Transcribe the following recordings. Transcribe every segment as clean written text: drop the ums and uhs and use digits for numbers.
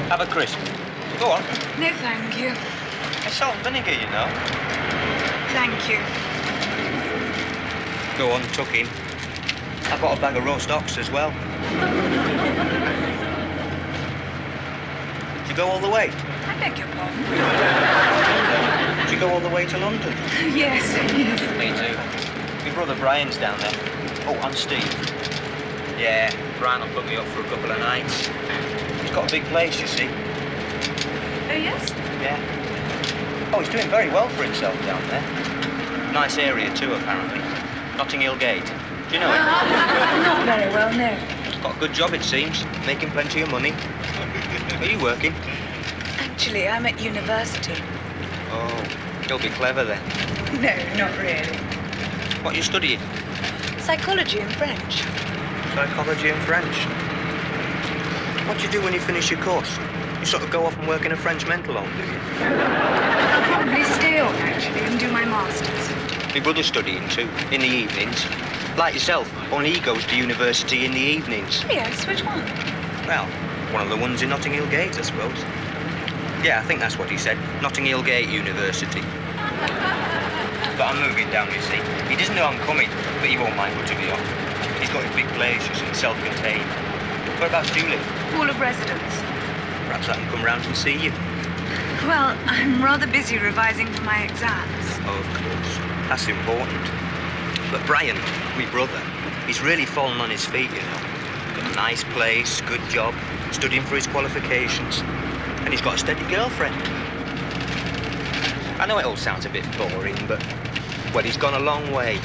Have a crisp. Go on. No, thank you. It's salt and vinegar, you know. Thank you. Go on, tuck in. I've got a bag of roast ox as well. Did you go all the way? I beg your pardon. Did you go all the way to London? Yes, yes. Me too. My brother Brian's down there. Oh, and Steve. Yeah, Brian will put me up for a couple of nights. He's got a big place, you see. Oh, yes? Yeah. Oh, he's doing very well for himself down there. Nice area too, apparently. Notting Hill Gate. Do you know it? Not very well, no. Got a good job, it seems. Making plenty of money. Are you working? Actually, I'm at university. Oh, you'll be clever then. No, not really. What are you studying? Psychology and French. Psychology and French. What do you do when you finish your course? You sort of go off and work in a French mental home, do you? I'll probably stay on, actually, and do my master's. My brother's studying too, in the evenings. Like yourself, only he goes to university in the evenings. Yes, which one? Well, one of the ones in Notting Hill Gate, I suppose. Yeah, I think that's what he said. Notting Hill Gate University. But I'm moving down, you see. He doesn't know I'm coming, but he won't mind much of it on. He's got his big place, you see, self-contained. Whereabouts do you live? Hall of Residence. Perhaps I can come round and see you. Well, I'm rather busy revising for my exams. Oh, of course. That's important. But Brian, my brother, he's really fallen on his feet, you know. Got a nice place, good job, studying for his qualifications. And he's got a steady girlfriend. I know it all sounds a bit boring, but, well, he's gone a long way.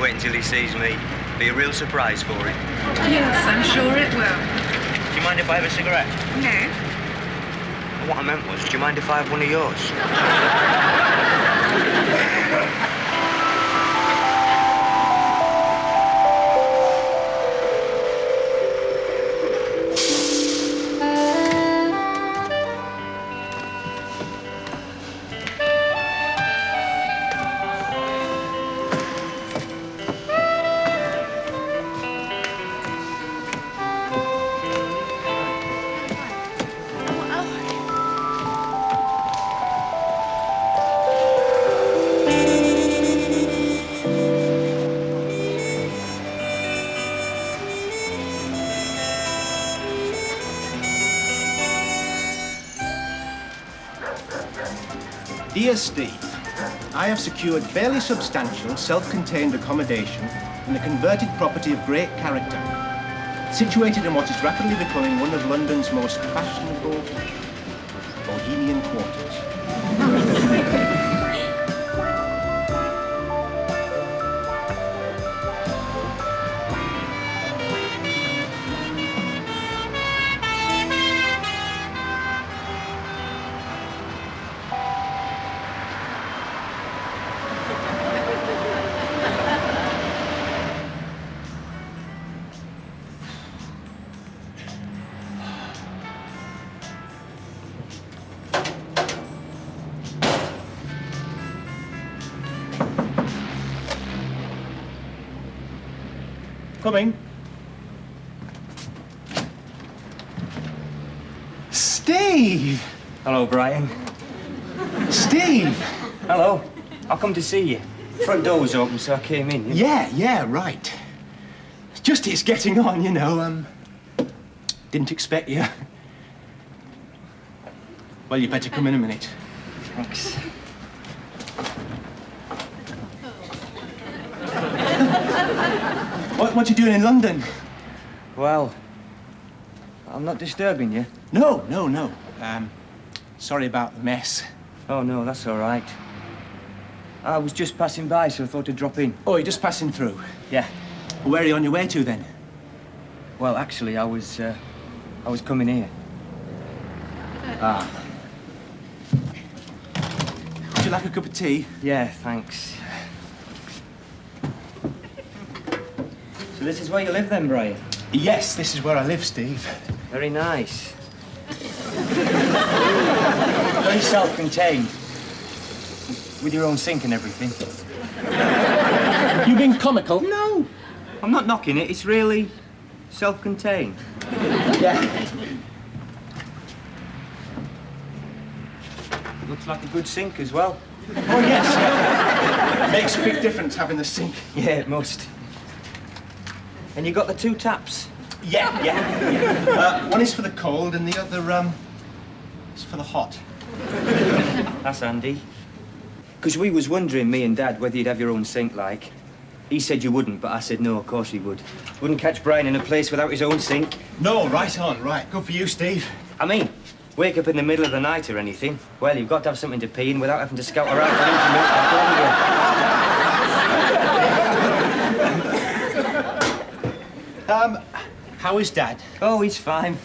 Wait until he sees me. Be a real surprise for him. Yes, I'm sure it will. Do you mind if I have a cigarette? No. What I meant was, do you mind if I have one of yours? Dear Steve, I have secured fairly substantial self-contained accommodation in a converted property of great character, situated in what is rapidly becoming one of London's most fashionable bohemian quarters. Coming. Steve! Hello, Brian. Steve! Hello. I'll come to see you. Front door was open, so I came in. Yeah, right. Just it's getting on, you know. Didn't expect you. Well, you better come in a minute. Thanks. What you doing in London? Well, I'm not disturbing you. No. Sorry about the mess. Oh, no, that's all right. I was just passing by, so I thought I'd drop in. Oh, you're just passing through? Yeah. Well, where are you on your way to, then? Well, actually, I was coming here. Ah. you like a cup of tea? Yeah, thanks. So this is where you live then, Brian? Yes, this is where I live, Steve. Very nice. Very self-contained. With your own sink and everything. You being comical? No, I'm not knocking it. It's really self-contained. Yeah. Looks like a good sink as well. Oh, yes. Makes a big difference having the sink. Yeah, it must. And you got the 2 taps? Yeah. One is for the cold and the other, is for the hot. That's handy. Because we was wondering, me and Dad, whether you'd have your own sink, like. He said you wouldn't, but I said no, of course he would. Wouldn't catch Brian in a place without his own sink. No, right on, right. Good for you, Steve. I mean, wake up in the middle of the night or anything. Well, you've got to have something to pee in without having to scout around for him to milk back, How is Dad? Oh, he's fine.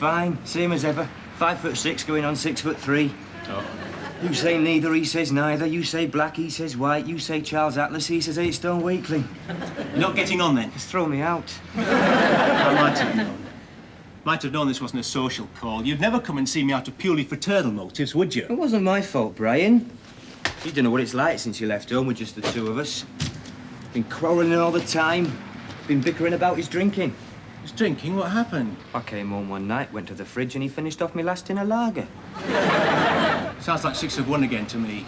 Same as ever. 5'6", going on 6'3". Oh. You say neither, he says neither. You say black, he says white. You say Charles Atlas, he says 8 stone weakling. Not getting on, then? Just throw me out. I might have known. Might have known this wasn't a social call. You'd never come and see me out of purely fraternal motives, would you? It wasn't my fault, Brian. You don't know what it's like since you left home with just the 2 of us. Been quarrelling all the time. Been bickering about his drinking. He's drinking? What happened? I came home one night, went to the fridge, and he finished off me last tin of lager. Sounds like 6 of 1 again to me.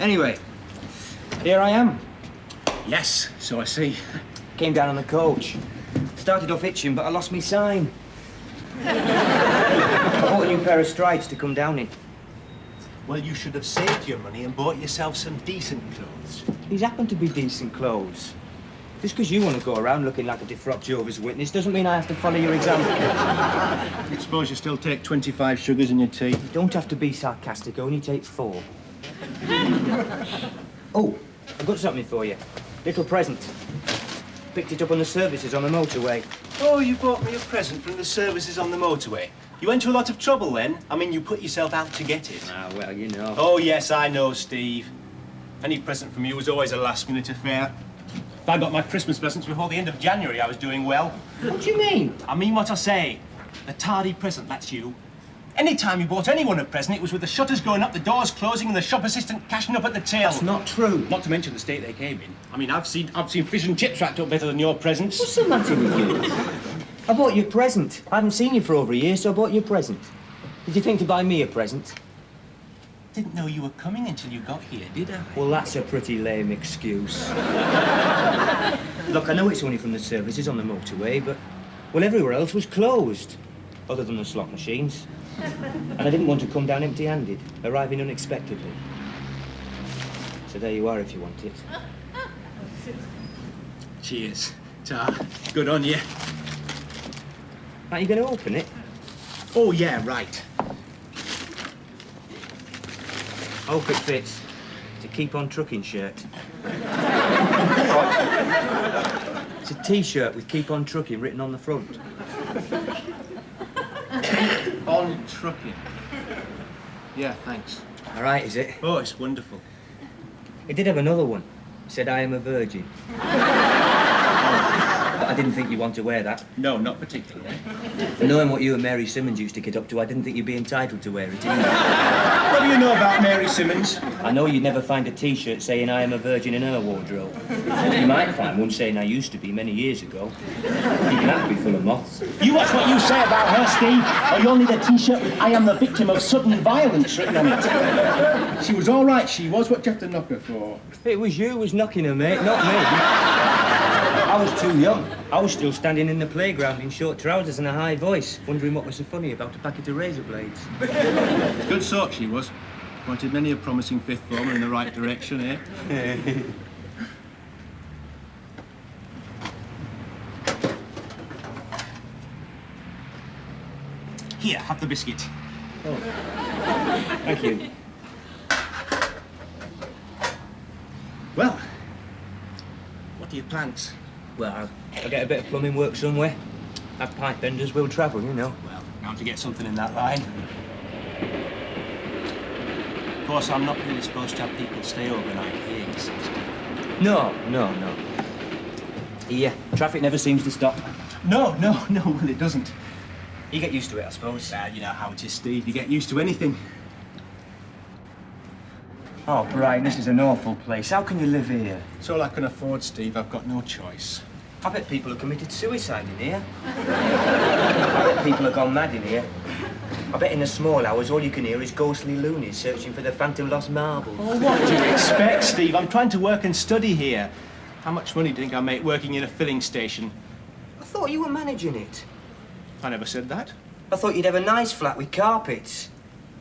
Anyway, here I am. Yes, so I see. Came down on the coach. Started off itching, but I lost me sign. I bought a new pair of strides to come down in. Well, you should have saved your money and bought yourself some decent clothes. These happen to be decent clothes. Just because you want to go around looking like a defrocked Jehovah's Witness doesn't mean I have to follow your example. I suppose you still take 25 sugars in your tea. You don't have to be sarcastic, only take 4. Oh, I've got something for you. Little present. Picked it up on the services on the motorway. Oh, you bought me a present from the services on the motorway. You went to a lot of trouble then. I mean, you put yourself out to get it. Ah, well, you know. Oh, yes, I know, Steve. Any present from you was always a last-minute affair. If I got my Christmas presents before the end of January, I was doing well. What do you mean? I mean what I say. The tardy present, that's you. Any time you bought anyone a present, it was with the shutters going up, the doors closing, and the shop assistant cashing up at the till. That's not true. Not to mention the state they came in. I mean, I've seen fish and chips wrapped up better than your presents. What's the matter with you? I bought you a present. I haven't seen you for over a year, so I bought you a present. Did you think to buy me a present? Didn't know you were coming until you got here, did I? Well, that's a pretty lame excuse. Look, I know it's only from the services on the motorway, but, well, everywhere else was closed, other than the slot machines. And I didn't want to come down empty-handed, arriving unexpectedly. So there you are if you want it. Cheers. Ta. Good on you. Are you going to open it? Oh, yeah, right. Hope it fits. It's a Keep On Trucking shirt. It's a T-shirt with Keep On Trucking written on the front. On trucking. Yeah, thanks. All right, is it? Oh, it's wonderful. It did have another one. It said, I am a virgin. But I didn't think you'd want to wear that. No, not particularly. Knowing what you and Mary Simmons used to get up to, I didn't think you'd be entitled to wear it either. What do you know about Mary Simmons? I know you'd never find a T-shirt saying I am a virgin in her wardrobe. You might find one saying I used to be many years ago. Even that would be full of moths. You watch what you say about her, Steve, or you'll need a T-shirt with I am the victim of sudden violence written on it. She was all right, she was. What do you have to knock her for? It was you who was knocking her, mate, not me. I was too young. I was still standing in the playground in short trousers and a high voice, wondering what was so funny about a packet of razor blades. Good sort she was. Pointed many a promising fifth former in the right direction, eh? Here, have the biscuit. Oh. Thank you. Well, what are your plans? Well, I'll get a bit of plumbing work somewhere. Have pipe benders, we'll travel, you know. Well, now to get something in that line. course, I'm not really supposed to have people stay overnight here, you see, Steve. No. Yeah, traffic never seems to stop. No, well, it doesn't. You get used to it, I suppose. Well, you know how it is, Steve. You get used to anything. Oh, Brian, this is an awful place. How can you live here? It's all I can afford, Steve. I've got no choice. I bet people have committed suicide in here. I bet people have gone mad in here. I bet in the small hours all you can hear is ghostly loonies searching for the phantom lost marbles. Oh, what do you expect, Steve? I'm trying to work and study here. How much money do you think I make working in a filling station? I thought you were managing it. I never said that. I thought you'd have a nice flat with carpets.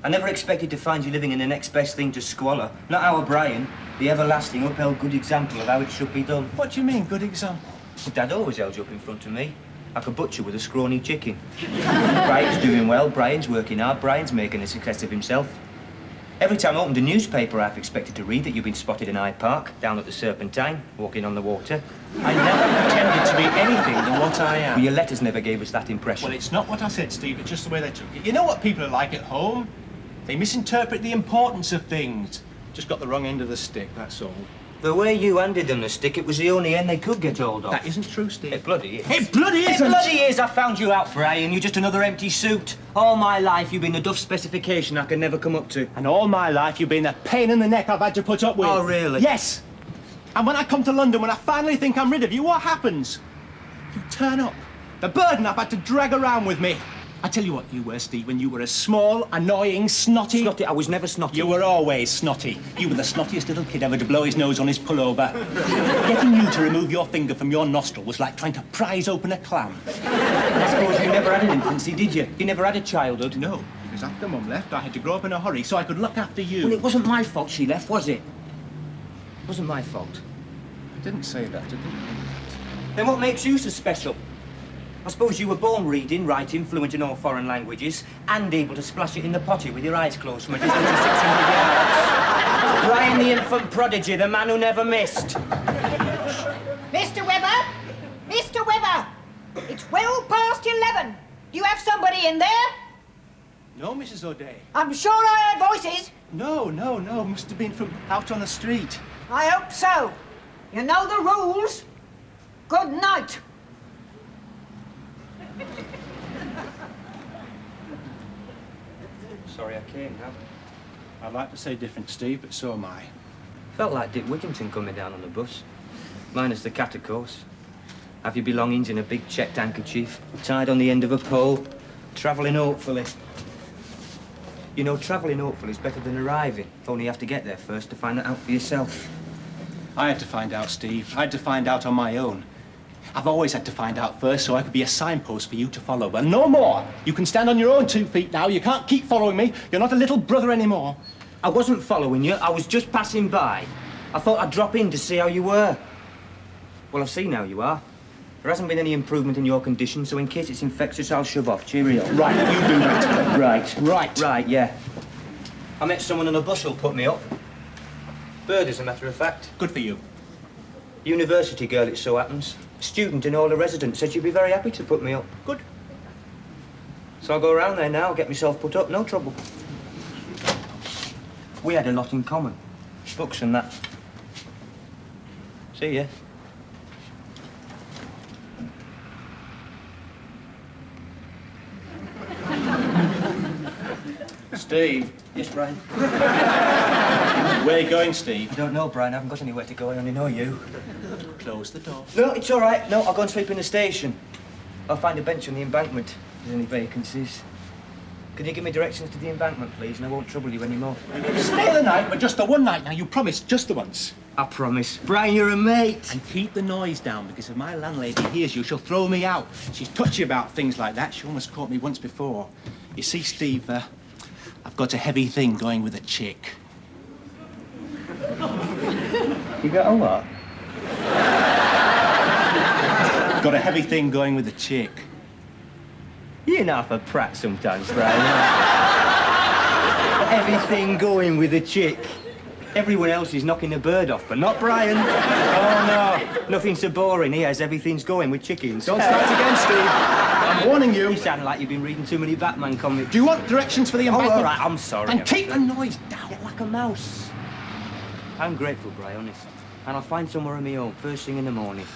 I never expected to find you living in the next best thing to squalor. Not our Brian, the everlasting upheld good example of how it should be done. What do you mean, good example? Dad always held you up in front of me. Like a butcher with a scrawny chicken. Brian's doing well, Brian's working hard, Brian's making a success of himself. Every time I opened a newspaper, I've expected to read that you've been spotted in Hyde Park, down at the Serpentine, walking on the water. I never pretended to be anything than what I am. Well, your letters never gave us that impression. Well, it's not what I said, Steve. It's just the way they took it. You know what people are like at home? They misinterpret the importance of things. Just got the wrong end of the stick, that's all. The way you handed them the stick, it was the only end they could get hold of. That isn't true, Steve. It bloody is. It bloody isn't! It bloody is! I found you out, Brian. You're just another empty suit. All my life, you've been a duff specification I can never come up to. And all my life, you've been the pain in the neck I've had to put up with. Oh, really? Yes! And when I come to London, when I finally think I'm rid of you, what happens? You turn up. The burden I've had to drag around with me. I tell you what you were, Stephen. You were a small, annoying, snotty... Snotty? I was never snotty. You were always snotty. You were the snottiest little kid ever to blow his nose on his pullover. Getting you to remove your finger from your nostril was like trying to prise open a clam. I suppose you never had an infancy, did you? You never had a childhood? No, because after Mum left, I had to grow up in a hurry so I could look after you. Well, it wasn't my fault she left, was it? It wasn't my fault. I didn't say that, did I? Then what makes you so special? I suppose you were born reading, writing, fluent in all foreign languages, and able to splash it in the potty with your eyes closed from a distance of 600 yards. Brian the infant prodigy, the man who never missed. Mr. Webber! Mr. Webber! It's well past 11. Do you have somebody in there? No, Mrs. O'Day. I'm sure I heard voices. No. Must have been from out on the street. I hope so. You know the rules. Good night. Sorry I came, now. I'd like to say different, Steve, but so am I. Felt like Dick Whittington coming down on the bus. Minus the cat, of course. Have your belongings in a big checked handkerchief, tied on the end of a pole, travelling hopefully. You know, travelling hopefully is better than arriving. Only you have to get there first to find that out for yourself. I had to find out, Steve. I had to find out on my own. I've always had to find out first so I could be a signpost for you to follow. But no more. You can stand on your own 2 feet now. You can't keep following me. You're not a little brother anymore. I wasn't following you. I was just passing by. I thought I'd drop in to see how you were. Well, I've seen how you are. There hasn't been any improvement in your condition, so in case it's infectious, I'll shove off. Cheerio. Right, you do that. Right, yeah. I met someone on a bus who'll put me up. Bird, as a matter of fact. Good for you. University girl, it so happens. Student and all the residents said she'd be very happy to put me up. Good. So I'll go around there now, get myself put up, no trouble. We had a lot in common. Books and that. See ya. Steve. Yes, Brian? Where are you going, Steve? I don't know, Brian. I haven't got anywhere to go. I only know you. Close the door. No, it's all right. No, I'll go and sleep in the station. I'll find a bench on the embankment if there's any vacancies. Can you give me directions to the embankment, please, and I won't trouble you anymore? Stay the night, but just the one night now. You promised just the once. I promise. Brian, you're a mate. And keep the noise down, because if my landlady hears you, she'll throw me out. She's touchy about things like that. She almost caught me once before. You see, Steve, I've got a heavy thing going with a chick. You got a what? Got a heavy thing going with a chick. You're not a prat sometimes, Brian. Everything going with a chick. Everyone else is knocking a bird off, but not Brian. Oh, no. Nothing so boring. He has everything's going with chickens. Don't start again, Steve. I'm warning you. You sound like you've been reading too many Batman comics. Do you want directions for the embankment? Oh, all right, I'm sorry. And keep the noise down. Like like a mouse. I'm grateful, Bri, honest. And I'll find somewhere of my own first thing in the morning.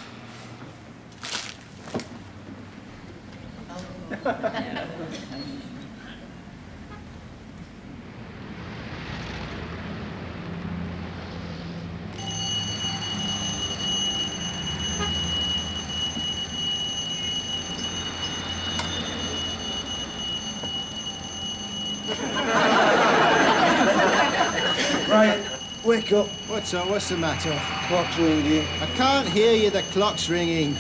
Right, wake up. What's up? What's the matter? Clock's ringing. I can't hear you. The clock's ringing.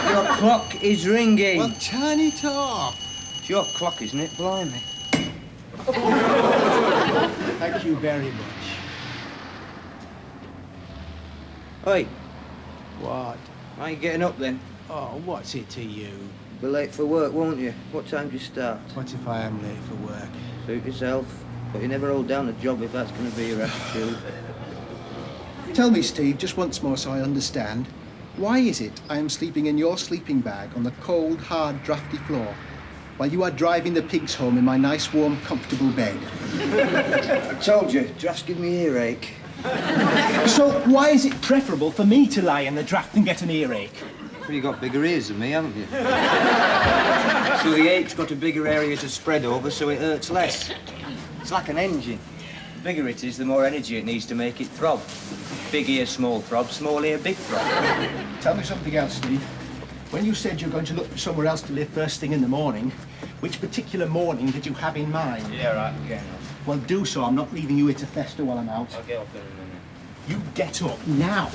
Your clock is ringing. Well, turn it off. It's your clock, isn't it? Blimey. Thank you very much. Oi, What? why are you getting up then? Oh, what's it to you? Be late for work, won't you? What time do you start? What if I am late for work? Suit yourself. But you never hold down a job if that's going to be your attitude. Tell me, Steve, just once more so I understand. Why is it I am sleeping in your sleeping bag on the cold, hard, drafty floor, while you are driving the pigs home in my nice, warm, comfortable bed? I told you, drafts give me earache. So why is it preferable for me to lie in the draft and get an earache? Well, you got bigger ears than me, haven't you? So the ache's got a bigger area to spread over, so it hurts less. It's like an engine. The bigger it is, the more energy it needs to make it throb. Big ear, small throb, small ear, big throb. Tell me something else, Steve. When you said you're going to look for somewhere else to live first thing in the morning, which particular morning did you have in mind? Yeah, right, I'm getting up. Well, do so. I'm not leaving you here to fester while I'm out. I'll get up in a minute. You get up now.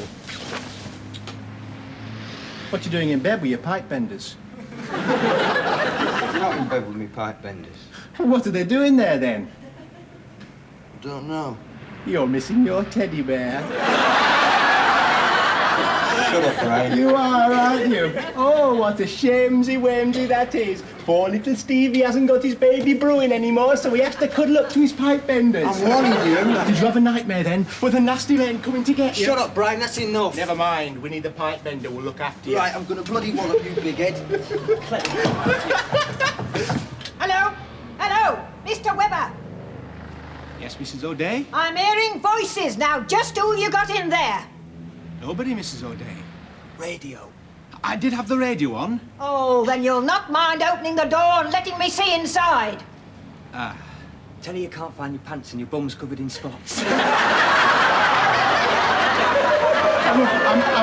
What you doing in bed with your pipe benders? I'm not in bed with me pipe benders. What are they doing there, then? I don't know. You're missing your teddy bear. Shut up, Brian. You are, aren't you? Oh, what a shamesy-wamsy that is. Poor little Stevie hasn't got his baby brewing anymore, so he has to cuddle up to his pipe benders. I'm warning you. Did you have a nightmare then, with a nasty man coming to get you? Shut up, Brian, that's enough. Never mind, we need the pipe bender, we'll look after you. Right, I'm gonna bloody wallop you, big head. Hello? Hello? Mr. Webber? Yes, Mrs. O'Day? I'm hearing voices now. Just who you got in there? Nobody, Mrs. O'Day. Radio. I did have the radio on. Oh, then you'll not mind opening the door and letting me see inside. Tell her you can't find your pants and your bum's covered in spots. I'm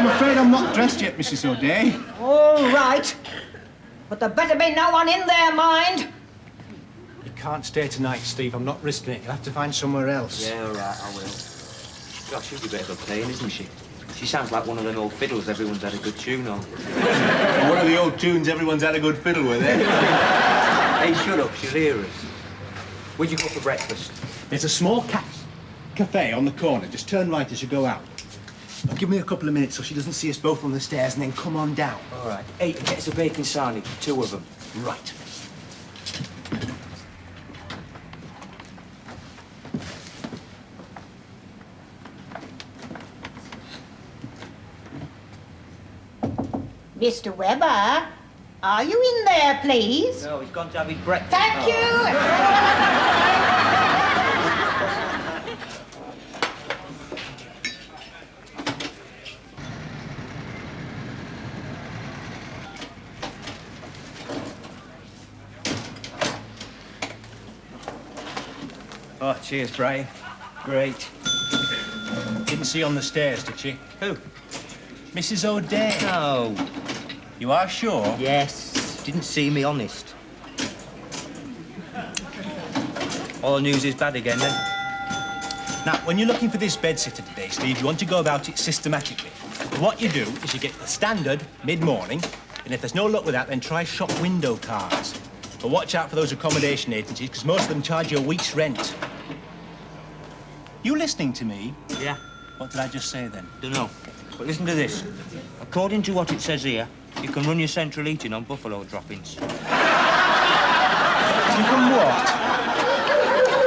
afraid I'm not dressed yet, Mrs. O'Day. All right. But there better be no one in there, mind. You can't stay tonight, Steve. I'm not risking it. You'll have to find somewhere else. Yeah, all right, I will. Gosh, she'd be better playing, isn't she? She sounds like one of them old fiddles everyone's had a good tune on. One of the old tunes everyone's had a good fiddle with, eh? Hey, shut up, she'll hear us. Where'd you go for breakfast? There's a small cafe on the corner. Just turn right as you go out. Now, give me a couple of minutes so she doesn't see us both on the stairs and then come on down. All right. Hey, get us a bacon sarnie, 2 of them. Right. Mr. Webber, are you in there, please? No, he's gone to have his breakfast. Thank you. Oh, cheers, Brian. Great. Didn't see you on the stairs, did she? Who? Mrs. O'Day. No. You are sure? Yes. Didn't see me, honest. All the news is bad again, then? Now, when you're looking for this bedsitter today, Steve, you want to go about it systematically. What you do is you get the standard mid-morning, and if there's no luck with that, then try shop window cars. But watch out for those accommodation agencies, because most of them charge you a week's rent. You listening to me? Yeah. What did I just say then? Dunno. But listen to this. According to what it says here, you can run your central heating on buffalo droppings. You can what?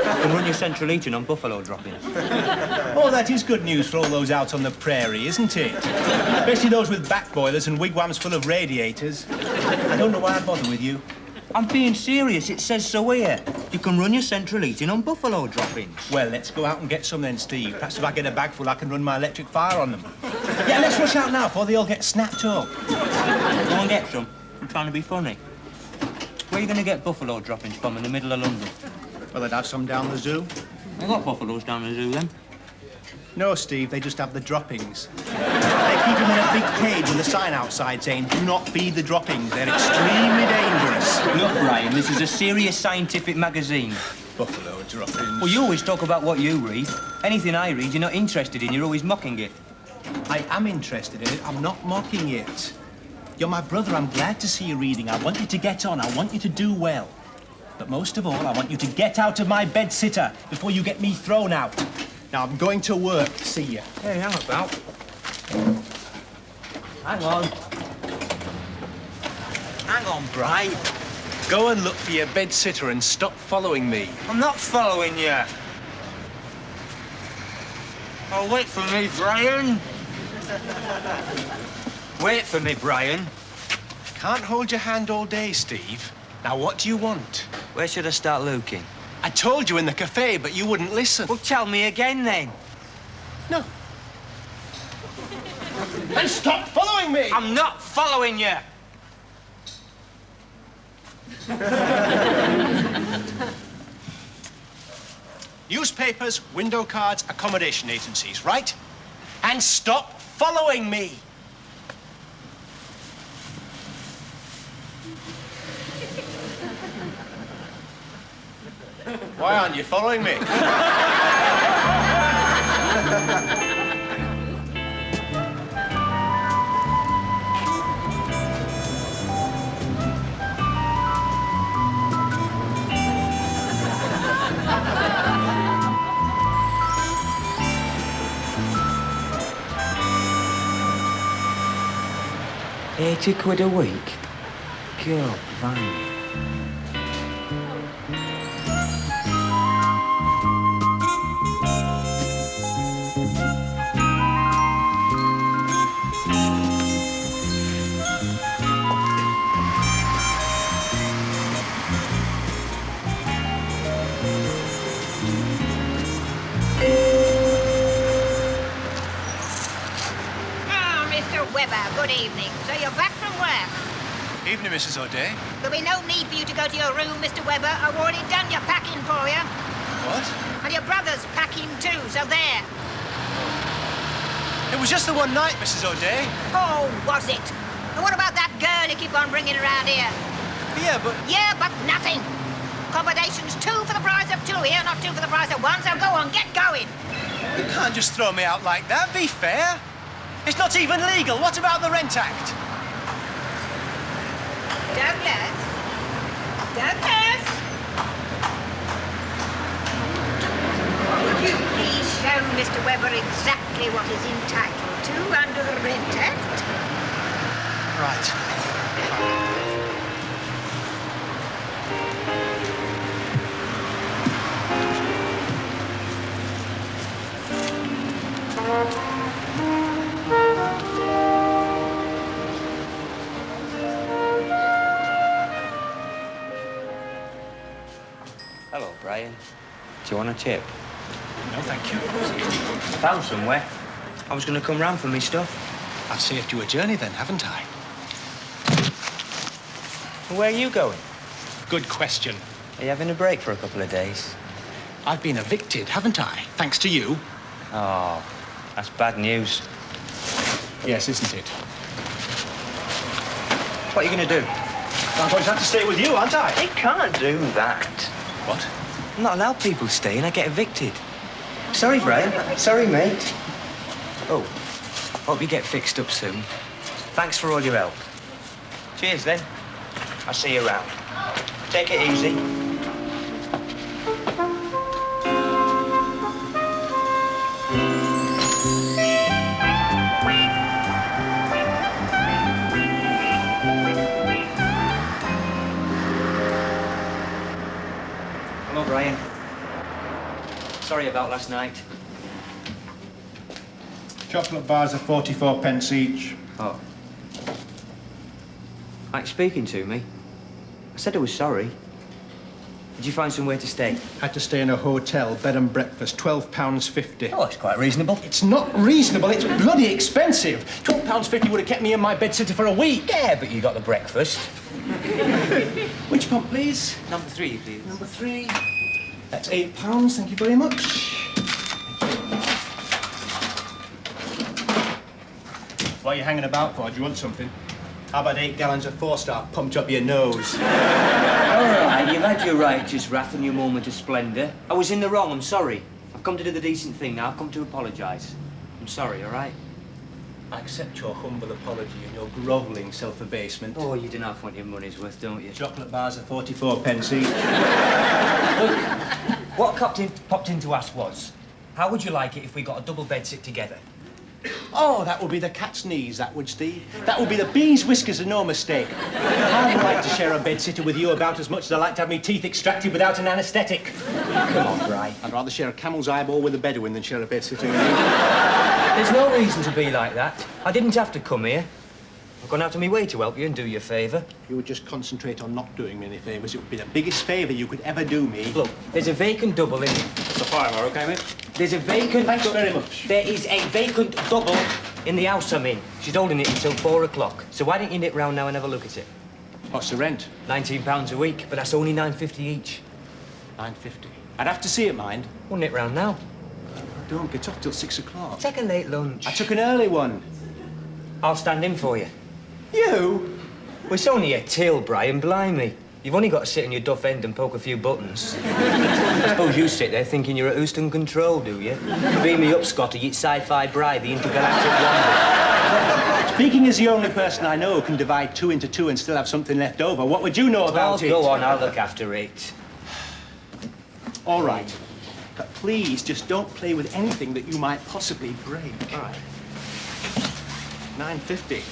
You can run your central heating on buffalo droppings. Oh, that is good news for all those out on the prairie, isn't it? Especially those with back boilers and wigwams full of radiators. I don't know why I bother with you. I'm being serious. It says so here. You can run your central heating on buffalo droppings. Well, let's go out and get some then, Steve. Perhaps if I get a bag full, I can run my electric fire on them. Yeah, let's rush out now before they all get snapped up. Go and get some. I'm trying to be funny. Where are you going to get buffalo droppings from in the middle of London? Well, they'd have some down the zoo. They got buffaloes down the zoo, then. No, Steve, they just have the droppings. They keep them in a big cage with a sign outside saying, "Do not feed the droppings. They're extremely dangerous." Look, Brian, this is a serious scientific magazine. Buffalo droppings. Well, you always talk about what you read. Anything I read, you're not interested in. You're always mocking it. I am interested in it. I'm not mocking it. You're my brother. I'm glad to see you reading. I want you to get on. I want you to do well. But most of all, I want you to get out of my bed-sitter before you get me thrown out. Now, I'm going to work. See ya. Hey, hang about. Hang on. Hang on, Brian. Go and look for your bed-sitter and stop following me. I'm not following you. Oh, wait for me, Brian. Wait for me, Brian. Can't hold your hand all day, Steve. Now, what do you want? Where should I start looking? I told you in the cafe, but you wouldn't listen. Well, tell me again, then. No. And stop following me! I'm not following you. Newspapers, window cards, accommodation agencies, right? And stop following me! Why aren't you following me? £80 a week? God, blimey. Good evening. So you're back from work? Evening, Mrs. O'Day. There'll be no need for you to go to your room, Mr. Webber. I've already done your packing for you. What? And your brother's packing too, so there. It was just the one night, Mrs. O'Day. Oh, was it? And what about that girl you keep on bringing around here? Yeah, but... Yeah, but nothing. Accommodation's 2 for the price of 2 here, not 2 for the price of 1, so go on, get going. You can't just throw me out like that. Be fair. It's not even legal. What about the Rent Act? Douglas? Douglas? Would you please show Mr. Webber exactly what he's entitled to under the Rent Act? Right. Hello, Brian. Do you want a tip? No, thank you. I found somewhere. I was going to come round for me stuff. I've saved you a journey then, haven't I? Where are you going? Good question. Are you having a break for a couple of days? I've been evicted, haven't I? Thanks to you. Oh, that's bad news. Yes, isn't it? What are you going to do? I'm going to have to stay with you, aren't I? You can't do that. What? I'm not allowed people staying. I get evicted. Sorry, Brian. Sorry, mate. Oh, hope you get fixed up soon. Thanks for all your help. Cheers, then. I'll see you around. Take it easy. Hello, Brian. Sorry about last night. Chocolate bars are 44 pence each. Oh. Like speaking to me? I said I was sorry. Did you find somewhere to stay? Had to stay in a hotel, bed and breakfast, £12.50. Oh, it's quite reasonable. It's not reasonable, it's bloody expensive. £12.50 would have kept me in my bed sitter for a week. Yeah, but you got the breakfast. Which pump, please? Number 3, please. Number 3. That's £8, thank you very much. What are you hanging about for? Do you want something? How about 8 gallons of 4-star pumped up your nose? All right, you've had your righteous wrath and your moment of splendour. I was in the wrong, I'm sorry. I've come to do the decent thing now. I've come to apologise. I'm sorry, all right? I accept your humble apology and your grovelling self-abasement. Oh, you do not want your money's worth, don't you? Chocolate bars are 44p each. Look, what popped in to ask was, how would you like it if we got a double bed sit together? Oh, that would be the cat's knees, that would, Steve. That would be the bee's whiskers and no mistake. I'd like to share a bed sitter with you about as much as I like to have my teeth extracted without an anaesthetic. Come on, Bri. I'd rather share a camel's eyeball with a Bedouin than share a bed sitter with you. There's no reason to be like that. I didn't have to come here. I've gone out of my way to help you and do you a favour. If you would just concentrate on not doing me any favours, it would be the biggest favour you could ever do me. Look, there's a vacant double in... It's a fire, okay, mate? There's a vacant... Thanks very much. There is a vacant double in the house I'm in. She's holding it until 4 o'clock. So why don't you nip round now and have a look at it? What's the rent? £19 a week, but that's only £9.50 each. £9.50. I'd have to see it, mind. We'll nip round now. Don't get off till 6 o'clock. Take a late lunch. I took an early one. I'll stand in for you. You? Well, it's only a till, Brian, blimey. You've only got to sit in your duff end and poke a few buttons. I suppose you sit there thinking you're at Houston Control, do you? Beam me up, Scotty, it's Sci-Fi Bri, the intergalactic wonder. Speaking as the only person I know who can divide 2 into 2 and still have something left over, what would you know about it? Go on, I'll look after it. All right. But please, just don't play with anything that you might possibly break. All right. £9.50.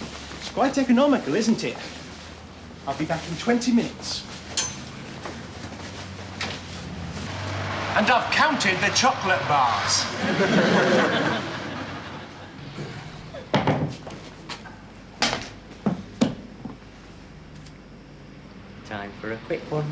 It's quite economical, isn't it? I'll be back in 20 minutes. And I've counted the chocolate bars. Time for a quick one.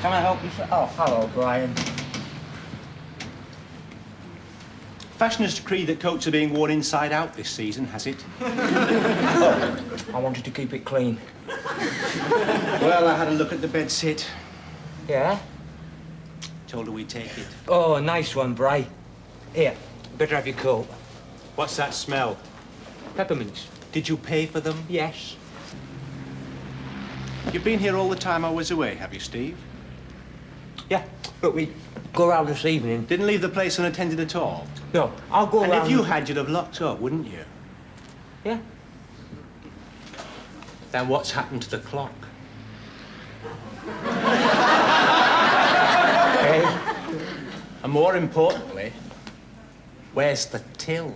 Can I help you, sir? Oh, hello, Brian. Fashion has decreed that coats are being worn inside out this season, has it? Oh, I wanted to keep it clean. Well, I had a look at the bed sit. Yeah? Told her we'd take it. Oh, nice one, Bri. Here, better have your coat. What's that smell? Peppermints. Did you pay for them? Yes. You've been here all the time I was away, have you, Steve? Yeah, but we go round this evening. Didn't leave the place unattended at all? No, I'll go And round... if you had, you'd have locked up, wouldn't you? Yeah. Then what's happened to the clock? Hey. And more importantly, where's the till?